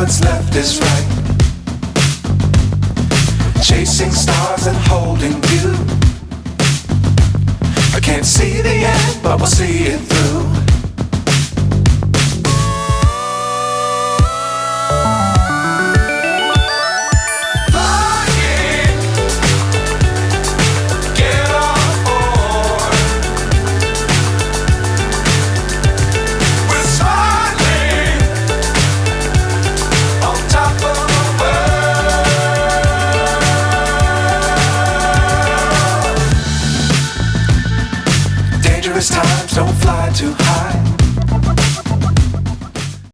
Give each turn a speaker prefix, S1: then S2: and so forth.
S1: what's left is right. Chasing stars and holding you. I can't see the end, but we'll see it through. Times don't fly too high.